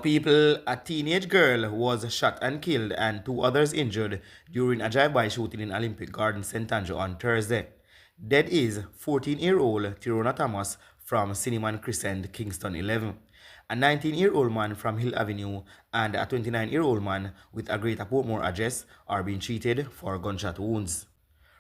People, a teenage girl was shot and killed and two others injured during a drive-by shooting in Olympic Gardens, St. Andrew on Thursday. Dead is 14-year-old Tirona Thomas from Cinnamon Crescent, Kingston 11. A 19-year-old man from Hill Avenue and a 29-year-old man with a Greater Portmore address are being treated for gunshot wounds.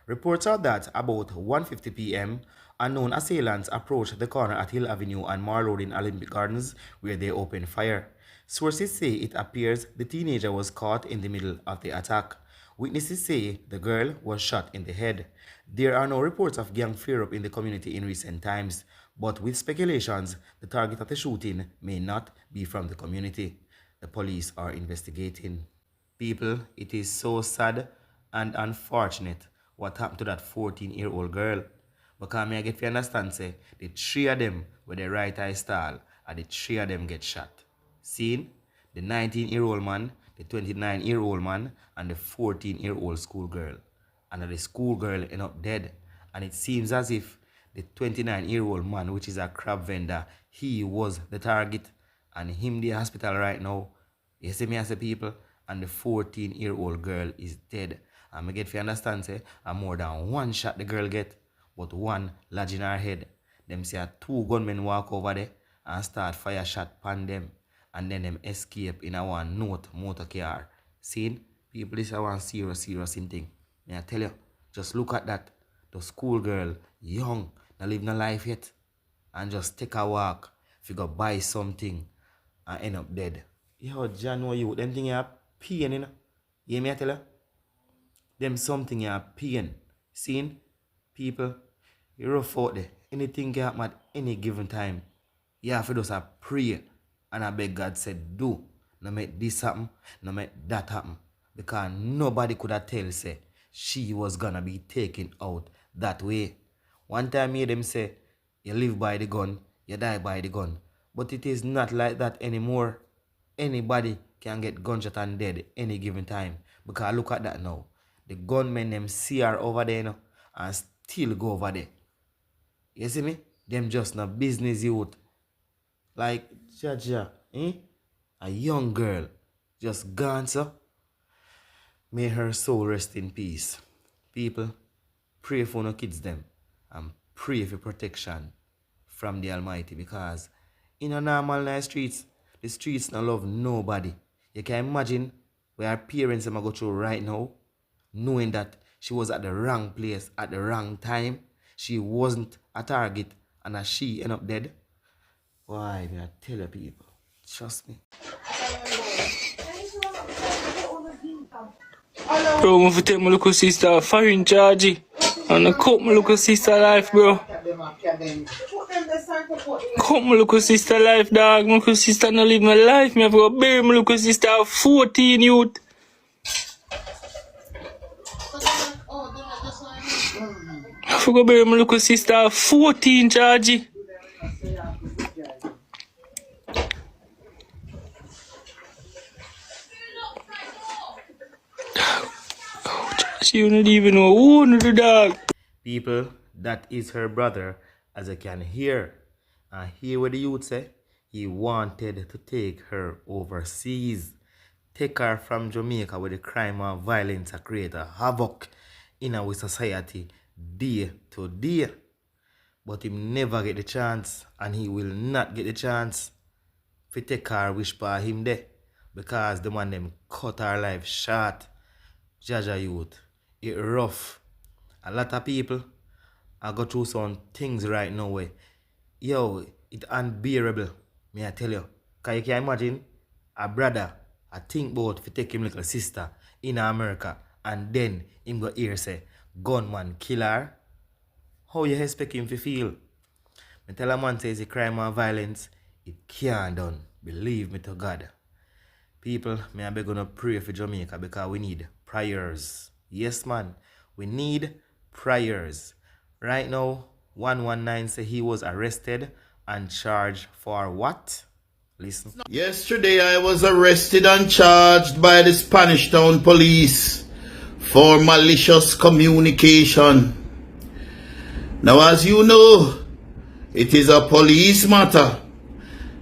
Reports are that about 1:50 p.m., unknown assailants approached the corner at Hill Avenue and Mar Road in Olympic Gardens where they opened fire. Sources say it appears the teenager was caught in the middle of the attack. Witnesses say the girl was shot in the head. There are no reports of gang flare-up in the community in recent times, but with speculations, the target of the shooting may not be from the community. The police are investigating. People, it is so sad and unfortunate what happened to that 14-year-old girl. Because I get to understand, say, the three of them with the right eye style and the three of them get shot. Seen? The 19-year-old man, the 29-year-old man, and the 14-year-old schoolgirl. And the schoolgirl ended up dead. And it seems as if the 29-year-old man, which is a crab vendor, he was the target. And him in the hospital right now. You see me as a people? And the 14-year-old girl is dead. And I get to understand, say, and more than one shot the girl get, but one lodge in her head. Them say two gunmen walk over there and start fire shot pan them. And then them escape in a one motor car. See? People, this is one serious thing. May I tell you, just look at that. The schoolgirl, young, not living a life yet. And just take a walk. If you go buy something and end up dead. Yo, John, know you, them thing you are pain, you know? You hear me I tell you? Them something you are pain. Seeing? People, you rough out there. Anything can happen at any given time. You have to just pray. And I beg God said, do. No make this happen, no make that happen. Because nobody could have tell, say, she was gonna be taken out that way. One time me them say, you live by the gun, you die by the gun. But it is not like that anymore. Anybody can get gunshot and dead any given time. Because look at that now. The gunmen them see her over there now and still go over there. You see me? Them just no business youth. Like Jaja, a young girl just gone so. May her soul rest in peace. People, pray for no kids them and pray for protection from the Almighty, because in a normal nice streets, the streets don't love nobody. You can imagine where our parents are go through right now, knowing that she was at the wrong place at the wrong time. She wasn't a target and as she ended up dead. Why, may I tell you people, trust me. Bro, I'm gonna take my little sister foreign charge. And I cut my little sister life, bro. Cut my little sister life, dog. My little sister not live my life. Me have to bury my little sister 14 youth. I have to bury my little sister 14 charge. She don't even know who to the dog. People, that is her brother, as I can hear. And hear what the youth say. He wanted to take her overseas. Take her from Jamaica where the crime and violence create a havoc in our society day to day. But he never get the chance, and he will not get the chance to take her wish for him there. Because the man them cut her life short. Jaja youth, it rough. A lot of people I go through some things right now where, yo, it's unbearable, may I tell you. Because you can imagine a brother, I think about if you take him little sister in America and then him go here say, gunman kill her. How you expect him to feel? I tell a man says the crime and violence, it can't done. Believe me to God. People, may I beg gonna pray for Jamaica because we need prayers. Yes, man. We need prayers. Right now, 119 say he was arrested and charged for what? Listen. Yesterday, I was arrested and charged by the Spanish Town Police for malicious communication. Now, as you know, it is a police matter.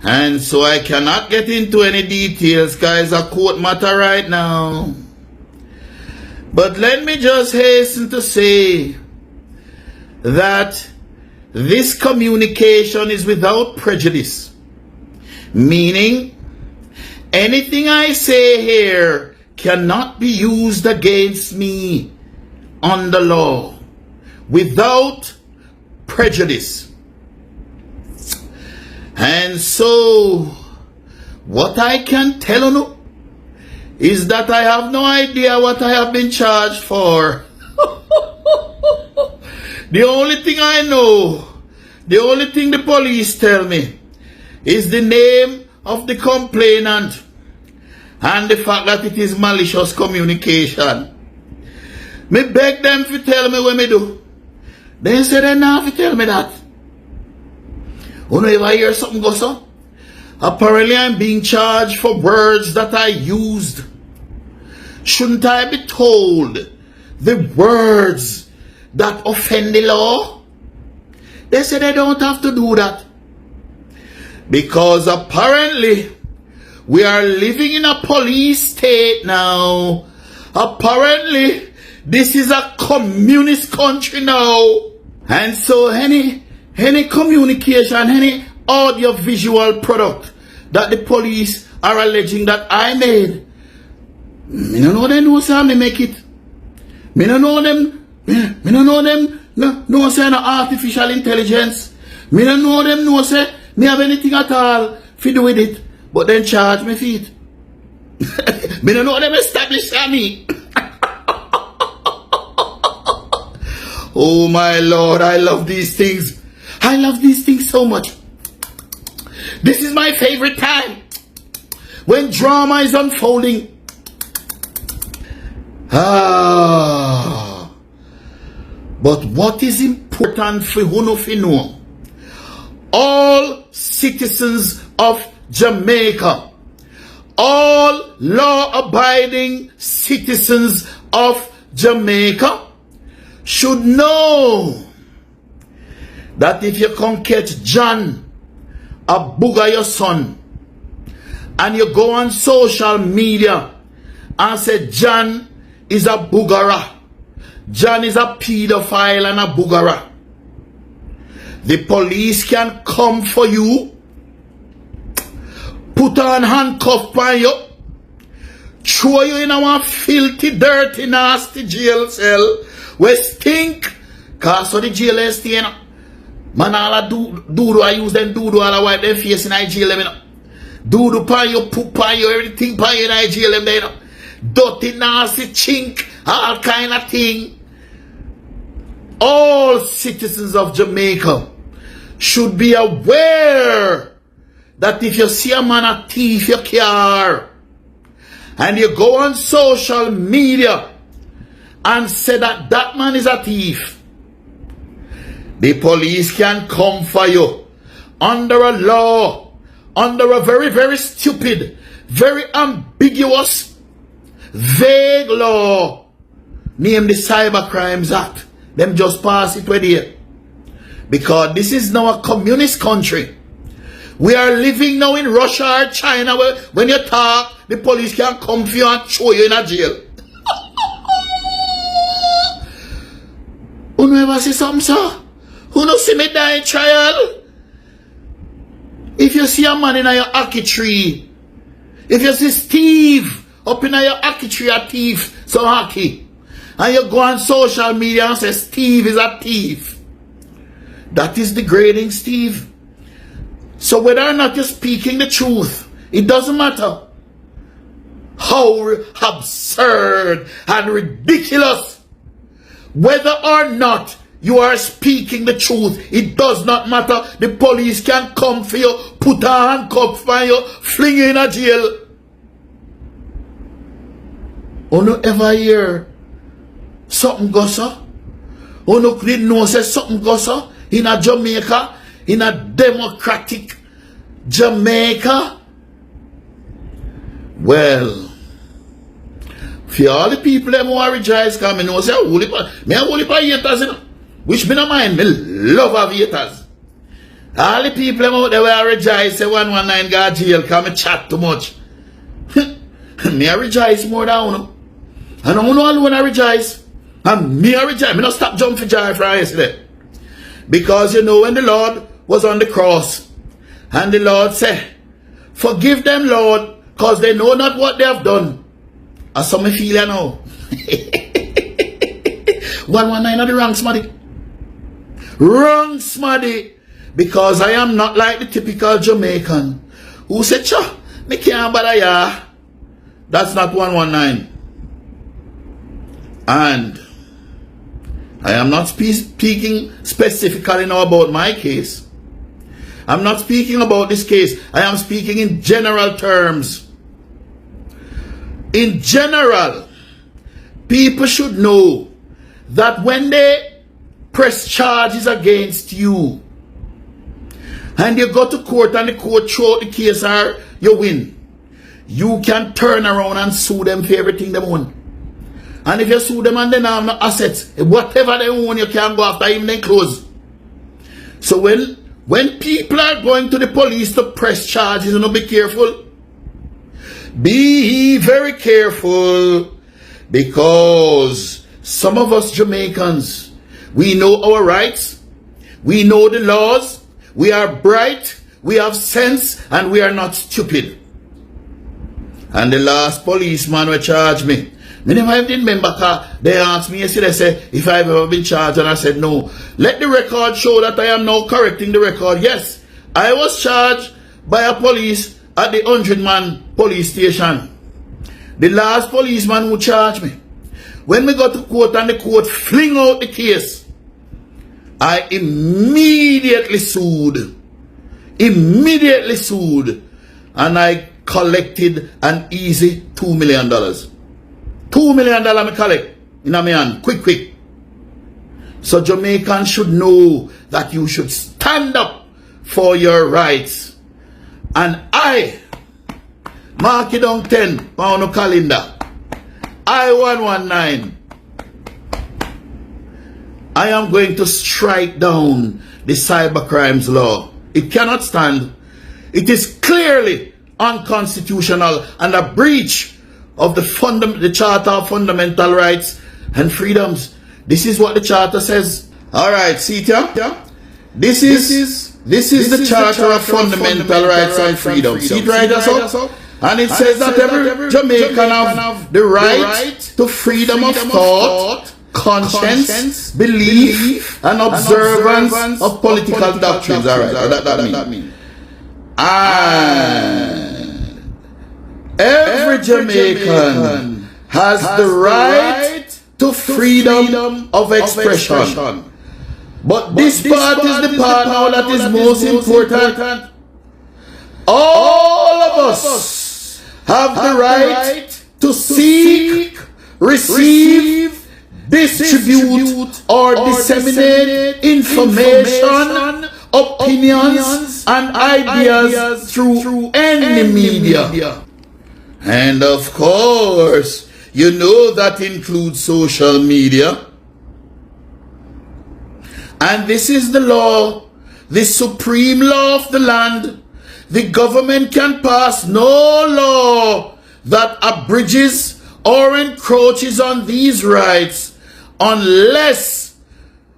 And so I cannot get into any details, guys. A court matter right now. But let me just hasten to say that this communication is without prejudice. Meaning, anything I say here cannot be used against me on the law without prejudice. And so, what I can tell you is that I have no idea what I have been charged for. The only thing I know, the only thing the police tell me is the name of the complainant and the fact that it is malicious communication. Me beg them to tell me what me do. They say they not to tell me that. You know, if I hear something go so, apparently I'm being charged for words that I used. Shouldn't I be told the words that offend the law? They say they don't have to do that. Because apparently we are living in a police state now. Apparently this is a communist country now. And so any communication, any audio-visual product that the police are alleging that I made, me no know them know say me make it. Me no know them, me no know them no say no artificial intelligence. Me no know them no say me have anything at all to do with it, but then charge me for it. Me no know them establish on me. Oh my Lord, I love these things. I love these things so much. This is my favorite time. When drama is unfolding. But what is important for you to know? All citizens of Jamaica, all law-abiding citizens of Jamaica should know that if you come catch John, a booger your son, and you go on social media and say John is a boogera, John is a pedophile and a boogera, the police can come for you, put on handcuff on you, throw you in a filthy, dirty, nasty jail cell where stink, cause so the jail is staying. Man, all a do I use them do all wipe their face in I jail them, you know. Do pan you, poop pan you, everything pan you in I jail them, you know. Dirty, nasty, chink, all kind of thing. All citizens of Jamaica should be aware that if you see a man a thief your car and you go on social media and say that that man is a thief, the police can come for you under a law, under a very, very stupid, very ambiguous, vague law named the Cyber Crimes Act. Them just pass it with here. Because this is now a communist country. We are living now in Russia or China where when you talk, the police can come for you and throw you in a jail. You never see something, sir? Who no see me die in trial? If you see a man in your ackee tree, if you see Steve up in your ackee tree a thief, so ackee, and you go on social media and say Steve is a thief, that is degrading Steve. So whether or not you're speaking the truth, it doesn't matter. How absurd and ridiculous. Whether or not you are speaking the truth, it does not matter. The police can come for you, put a handcuff on you, fling you in a jail. You no ever hear something go so? You no didn't know say something go so in a Jamaica, in a democratic Jamaica? Well, for all the people them who are rejoice, because I know say me a whole heap of haters, you know. Which me no mind, me love of haters. All the people out there will rejoice say 119 got jail because me chat too much. Me I rejoice more than you. I don't know when I rejoice. And me I rejoice. Me not stop jumping for joy from yesterday. Because you know when the Lord was on the cross and the Lord said, forgive them, Lord, because they know not what they have done. As some feel you now. 119 are the wrong smarty. Wrong smarty. Because I am not like the typical Jamaican who said, "Cha, me can't bother ya." That's not 119. And I am not speaking specifically now about my case. I'm not speaking about this case. I am speaking in general terms. In general, people should know that when they press charges against you and you go to court and the court throw out the case or you win, you can turn around and sue them for everything they own. And if you sue them and they have no assets, whatever they own, you can go after even then close. So when people are going to the police to press charges, you know, be careful. Be very careful, because some of us Jamaicans, we know our rights, we know the laws, we are bright, we have sense, and we are not stupid. And the last policeman who charged me, I never even remember, they asked me yesterday, they said, if I've ever been charged, and I said no. Let the record show that I am now correcting the record. Yes, I was charged by a police at the 100-man police station. The last policeman who charged me, when we got to court and the court fling out the case, I immediately sued. Immediately sued. And I collected an easy $2 million. $2 million I collect in my hand. Quick. So Jamaicans should know that you should stand up for your rights. And I, mark it down 10 on the calendar. I-119. I am going to strike down the cybercrimes law. It cannot stand. It is clearly unconstitutional and a breach of the Charter of Fundamental Rights and Freedoms. This is what the Charter says. Alright, see it here? This is the Charter of Fundamental Rights and Freedoms. See it right there? And it says that every Jamaican have the right to freedom of thought, conscience, belief, and observance of political doctrines. Alright, that means. And every Jamaican has the right to freedom of expression. But this part is the part now that is most important. All of us have the right to seek, receive, distribute, or disseminate information, opinions, and ideas through any media. And of course, you know that includes social media. And this is the law, the supreme law of the land. The government can pass no law that abridges or encroaches on these rights unless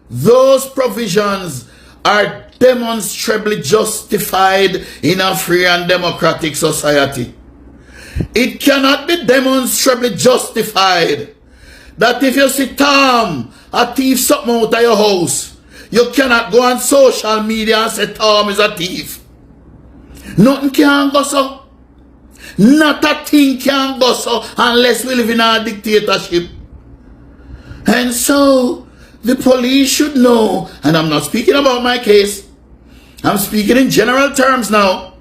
those provisions are demonstrably justified in a free and democratic society. It cannot be demonstrably justified that if you see Tom a thief something out of your house, you cannot go on social media and say Tom is a thief. Nothing can go so. Not a thing can go so unless we live in a dictatorship. And so the police should know, and I'm not speaking about my case, I'm speaking in general terms now.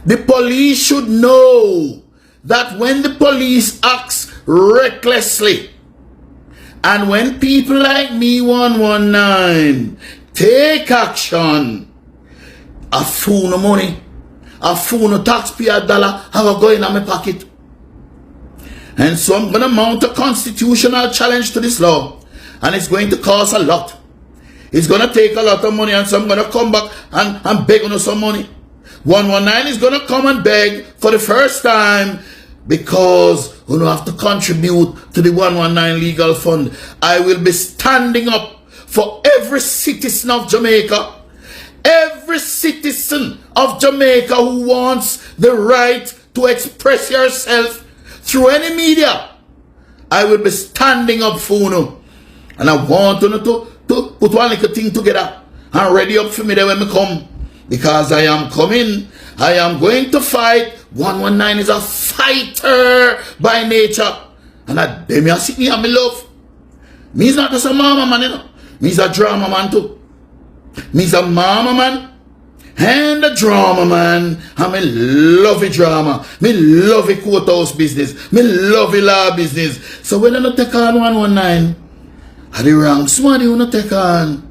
The police should know that when the police acts recklessly, and when people like me 119 take action, a fool no money, a fool no taxpayer dollar, I will go in my pocket. And so I'm going to mount a constitutional challenge to this law, and it's going to cost a lot. It's gonna take a lot of money, and so I'm gonna come back and beg on some money. 119 is gonna come and beg for the first time because we don't have to contribute to the 119 legal fund. I will be standing up for every citizen of Jamaica. Every citizen of Jamaica who wants the right to express yourself through any media. I will be standing up for you. And I want you to put one little thing together and ready up for me there when I come. Because I am coming. I am going to fight. 119 is a fighter by nature. And I dem you see me and me love. Me is not just a mama man, you know. Me is a drama man too. Me is a mama man and a drama man. And me love the drama. Me love the courthouse business. Me love the law business. So when I not take on 119, are the wrong somebody who not take on.